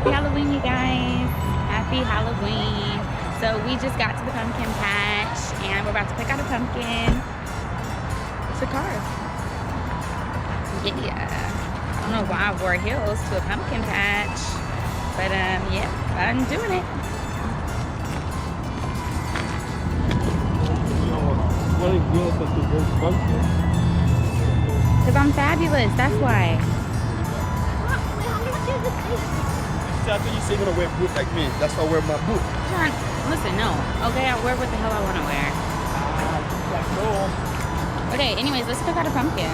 Happy Halloween, you guys. Happy Halloween. So we just got to the pumpkin patch and we're about to pick out a pumpkin to carve. Yeah. I don't know why I wore heels to a pumpkin patch, but yeah, I'm doing it. Because I'm fabulous, that's why. I thought you said you're gonna wear boots like me. That's why I wear my boot. Listen, no. Okay, I wear what the hell I want to wear. Okay, anyways, let's pick out a pumpkin.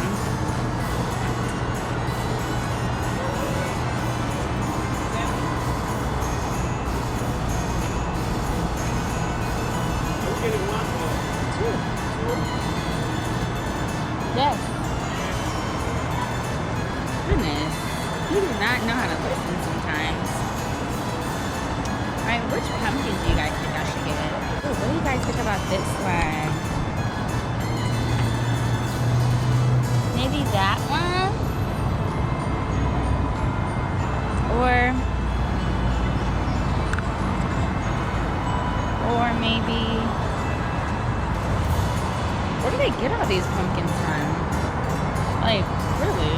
Yes. Goodness. You do not know how to listen sometimes. Alright, which pumpkin do you guys think I should get? Ooh, what do you guys think about this one? Maybe that one? Or maybe... Where do they get all these pumpkins from? Like, really?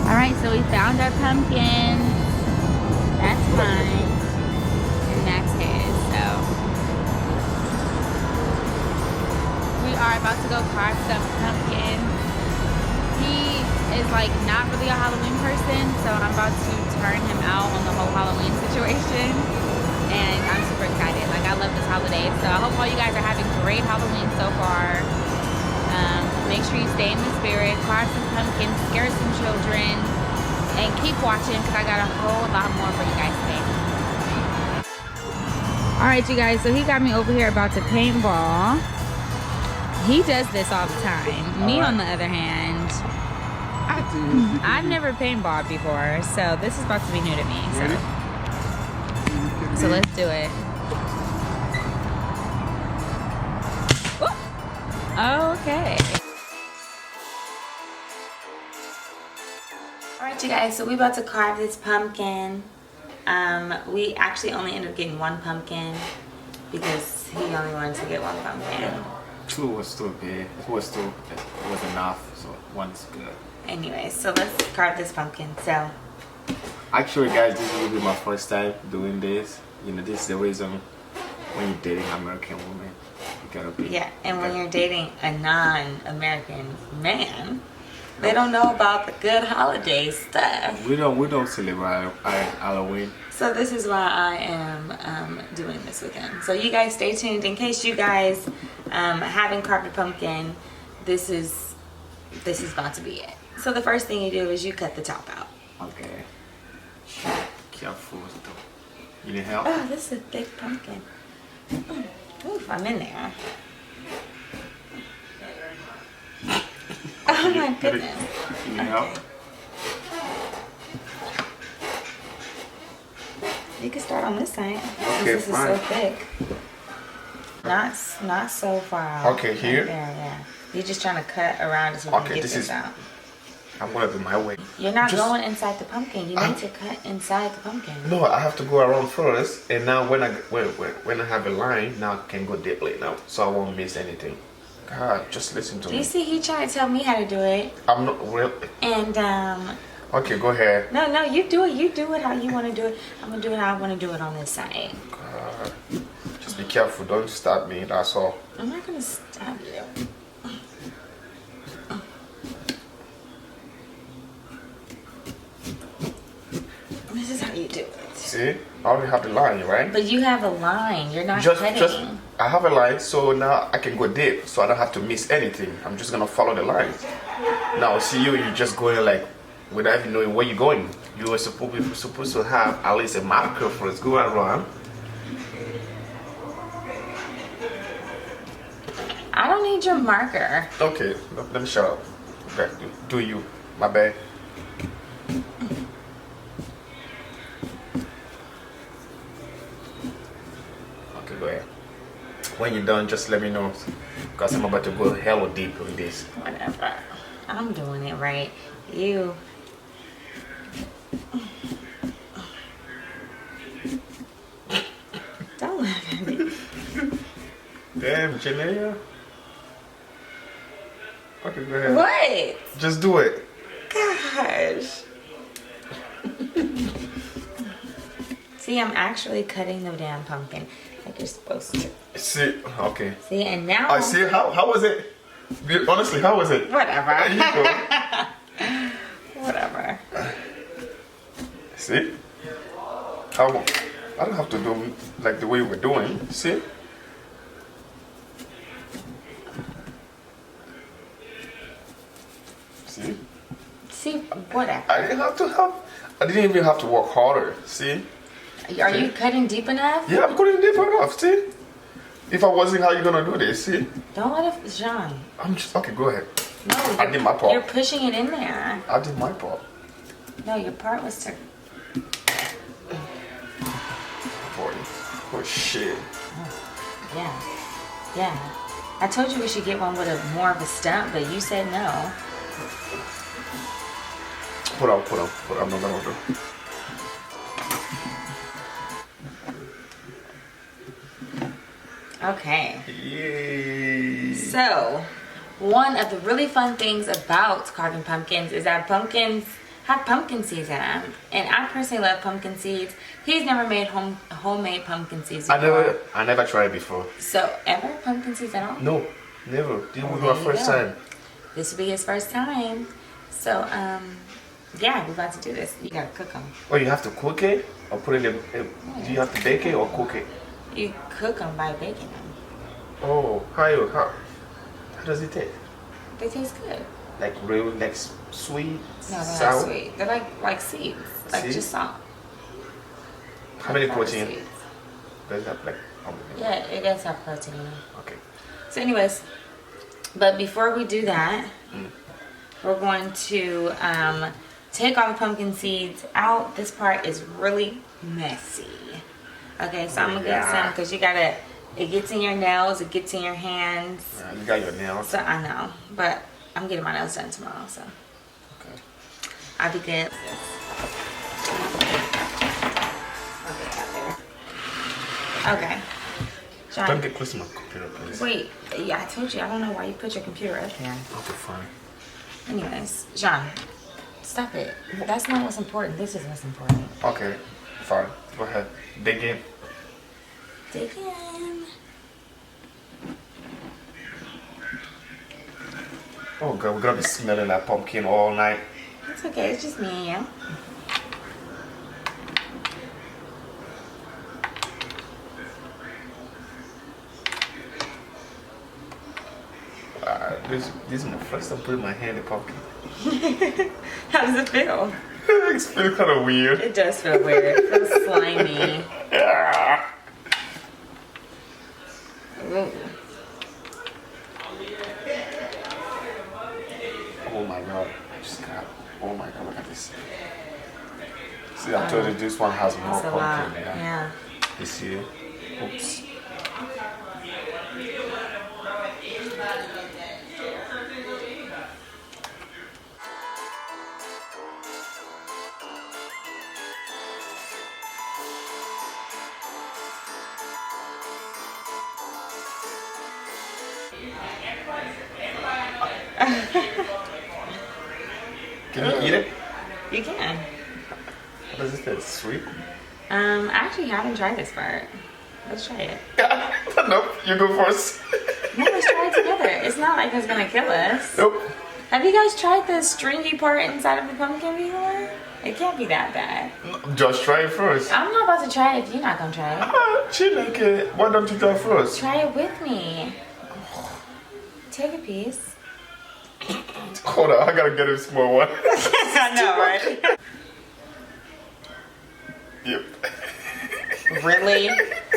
Alright, so we found our pumpkin. That's mine. And that's his, so. We are about to go carve some pumpkin. He is like not really a Halloween person, so I'm about to turn him out on the whole Halloween situation. And I'm super excited. Like, I love this holiday. So I hope all you guys are having great Halloween so far. Make sure you stay in the spirit, carve some pumpkins, scare some children, and keep watching because I got a whole lot more for you guys today. Alright, you guys, so he got me over here about to paintball. He does this all the time. Me, on the other hand, I've never paintballed before, so this is about to be new to me. So let's do it. Okay. Alright, you guys, so we about to carve this pumpkin. We actually only ended up getting one pumpkin because he only wanted to get one pumpkin. Yeah. Two was too big. It was enough, so one's good. Anyway, so let's carve this pumpkin. So actually, guys, this will be my first time doing this. You know, this is the reason when you're dating an American woman, you gotta be. Yeah, and when you're dating a non-American man, they don't know about the good holiday stuff. We don't celebrate Halloween. So this is why I am doing this with him. So you guys stay tuned. In case you guys haven't carved a pumpkin, this is about to be it. So the first thing you do is you cut the top out. Okay. Careful. You need help? Oh, this is a thick pumpkin. Oof, I'm in there. Oh my goodness. You need help? You can start on this side. Okay, this is fine. so thick. Not so far out. Okay, here? Right there, yeah. You're just trying to cut around so we can get this out. I'm gonna do my way. You're not going inside the pumpkin. You need to cut inside the pumpkin. No, I have to go around first, and now when I have a line, now I can go deeply now, so I won't miss anything. God, just listen to me. You see, he tried to tell me how to do it. I'm not real. And Okay, go ahead. No, you do it. You do it how you want to do it. I'm gonna do it how I want to do it on this side. God, just be careful. Don't stab me. That's all. I'm not gonna stab you. This is how you do it. See, I already have the line, right? But you have a line. You're not Just, cutting. I have a line, so now I can go deep, so I don't have to miss anything. I'm just gonna follow the line. Now, see you just going like, without even knowing where you're going. You were supposed to have at least a marker for us going around. I don't need your marker. Okay, let me shut up. Okay, do you? My bad. Okay, go ahead. When you're done, just let me know. Because I'm about to go hella deep with this. Whatever. I'm doing it right. You. Don't laugh at me. Damn, Janeah. Okay, go ahead. What? Just do it. Gosh. See, I'm actually cutting the damn pumpkin like you're supposed to. See, okay. See, and now. I see. How was it? Honestly, how was it? Whatever. There you go. Whatever. See? I don't have to do like the way we're doing. See? See? See, whatever. I didn't have to help. I didn't even have to work harder. See? Are you cutting deep enough? Yeah, I'm cutting deep enough. See? If I wasn't, how you gonna do this? See? Don't let it, John. I'm just okay. Go ahead. No, I did my part. You're pushing it in there. I did my part. No, your part was to. Boy, oh shit. Yeah, yeah. I told you we should get one with a more of a stump, but you said no. Put on. I'm not gonna do. Okay. Yay. So, one of the really fun things about carving pumpkins is that pumpkins have pumpkin seeds in them. And I personally love pumpkin seeds. He's never made homemade pumpkin seeds before. I never tried before. So, ever pumpkin seeds at all? No, never. This was There my you first go. time. This will be his first time. So, yeah, we're about to do this. You gotta cook them. Oh, you have to cook it or put it in the. Do you have to bake it or cook it? You cook them by baking them. Oh, how does it taste? They taste good. Like real, like sweet, No, they're sour. not sweet. They're like seeds, like Seeds? just salt. How many Proper protein? seeds. Does it have like? Yeah, it does have protein. Okay. So, anyways, but before we do that, we're going to take all the pumpkin seeds out. This part is really messy. Okay, so I'm gonna get some because you gotta. It gets in your nails. It gets in your hands. You got your nails. So I know, but I'm getting my nails done tomorrow, so Okay. I'll be good. Okay. John, Don't get close to my computer, please. wait. Yeah, I told you. I don't know why you put your computer up there. Okay, fine. Anyways, John, stop it. That's not what's important. This is what's important. Okay, fine. Go ahead. Dig in. Dig in. Oh god, we're gonna be smelling that pumpkin all night. It's okay. It's just me and you. This is my first time putting my hand in pumpkin. How does it feel? It feels kind of weird. It does feel weird. It feels slimy. Ooh. Oh my god, I just got. Oh my god, look at this. See, I told you this one has more That's a lot. pumpkin. Yeah. You see? Oops. Can you eat it? You can. What does it taste? Sweet? I actually haven't tried this part. Let's try it. Nope, you go first. No, let's try it together. It's not like it's gonna kill us. Nope. Have you guys tried the stringy part inside of the pumpkin before? It can't be that bad. Just try it first. I'm not about to try it if you're not gonna try it. Chill, okay. Why don't you try first? Try it with me. Take a piece. Hold on, I gotta get a small one. I know, right? Yep. Really?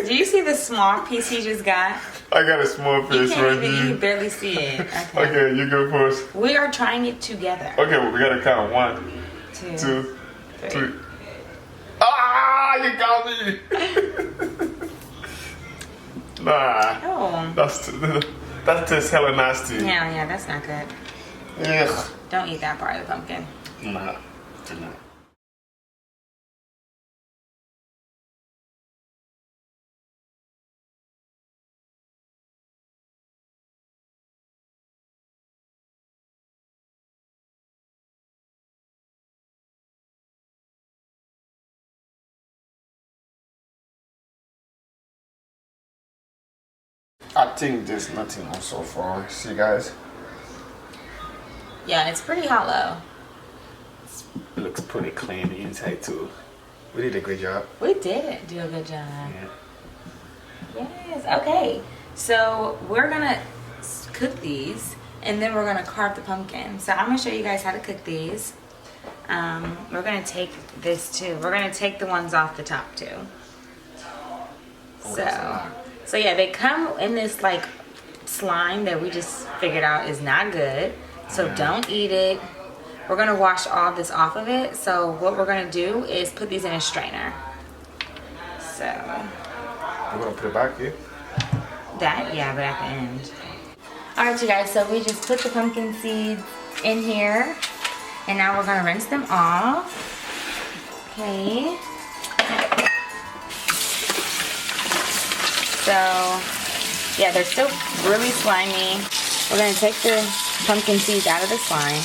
Do you see the small piece he just got? I got a small face right You here. can barely see it. Okay. Okay, you go first. We are trying it together. Okay, well, we gotta count 1, 2, 3. Ah, you got me. Nah, Oh. that tastes hella nasty. Yeah, that's not good. Ugh. Don't eat that part of the pumpkin. Nah. I think there's nothing on so far. See, guys? Yeah, it's pretty hollow. It looks pretty clean inside too. We did a great job. We did do a good job. Yeah. Yes. Okay. So we're gonna cook these, and then we're gonna carve the pumpkin. So I'm gonna show you guys how to cook these. We're gonna take this too. We're gonna take the ones off the top too. So yeah, they come in this like slime that we just figured out is not good. So don't eat it. We're gonna wash all this off of it. So what we're gonna do is put these in a strainer. So We're gonna put it back here. that, yeah, but at the end. All right, you guys, so we just put the pumpkin seeds in here, and now we're gonna rinse them off. Okay. So, yeah, they're still really slimy. We're gonna take the pumpkin seeds out of the slime.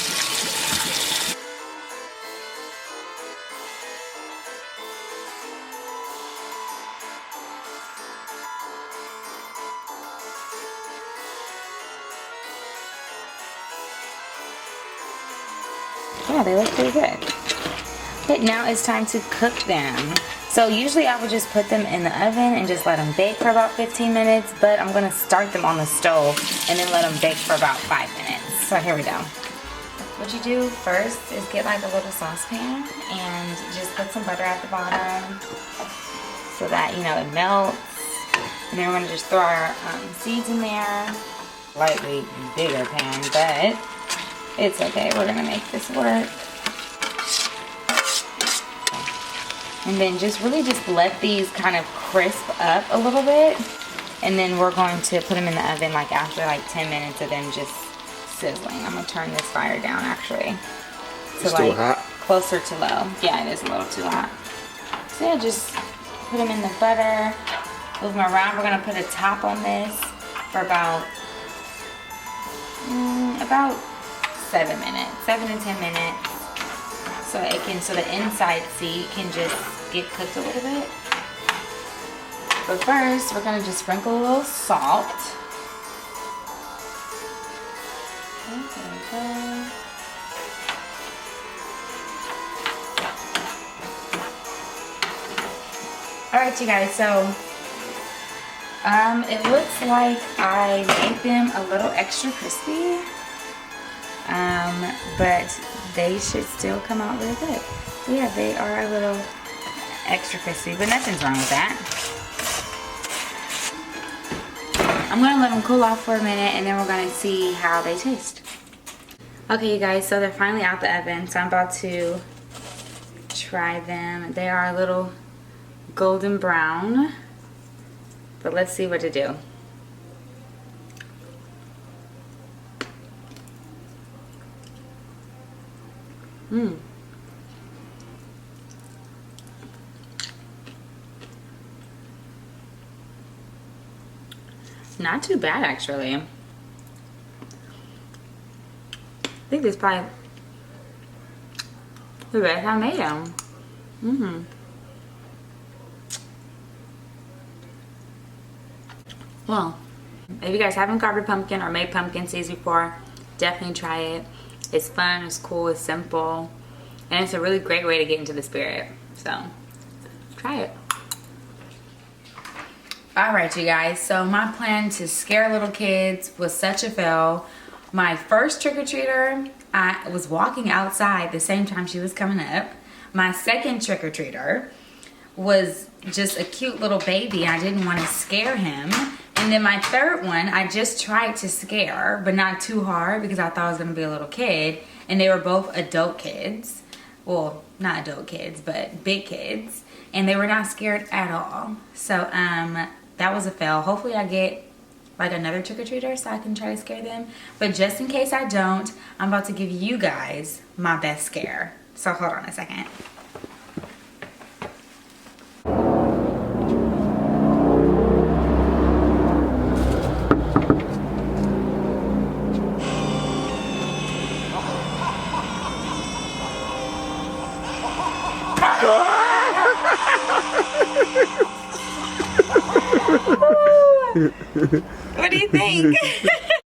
Yeah, they look pretty good. Okay, now it's time to cook them. So usually I would just put them in the oven and just let them bake for about 15 minutes, but I'm gonna start them on the stove and then let them bake for about 5 minutes. So here we go. What you do first is get like a little saucepan and just put some butter at the bottom so that, you know, it melts. And then we're gonna just throw our seeds in there. Slightly bigger pan, but it's okay, we're gonna make this work. And then just really just let these kind of crisp up a little bit. And then we're going to put them in the oven like after like 10 minutes of them just sizzling. I'm gonna turn this fire down actually. It's too hot? Closer to low. Yeah, it is a little too hot. So yeah, just put them in the butter, move them around. We're gonna put a top on this for about 7 minutes, 7 to 10 minutes. So it can, so the inside seed can just get cooked a little bit. But first, we're gonna just sprinkle a little salt. Okay, there we go. All right, you guys, so it looks like I made them a little extra crispy, but they should still come out really good. Yeah, they are a little extra crispy, but nothing's wrong with that. I'm gonna let them cool off for a minute and then we're gonna see how they taste. Okay, you guys, so they're finally out the oven, so I'm about to try them. They are a little golden brown, but let's see what to do. Not too bad, actually. I think this is probably the best I made them. Well, if you guys haven't carved a pumpkin or made pumpkin seeds before, definitely try it. It's fun, it's cool, it's simple, and it's a really great way to get into the spirit. So, try it. Alright, you guys, so my plan to scare little kids was such a fail. My first trick-or-treater, I was walking outside the same time she was coming up. My second trick-or-treater was just a cute little baby. I didn't want to scare him. And then my third one, I just tried to scare, but not too hard because I thought I was gonna be a little kid. And they were both adult kids. Well, not adult kids, but big kids. And they were not scared at all. So that was a fail. Hopefully I get like another trick-or-treater so I can try to scare them. But just in case I don't, I'm about to give you guys my best scare. So hold on a second. What do you think?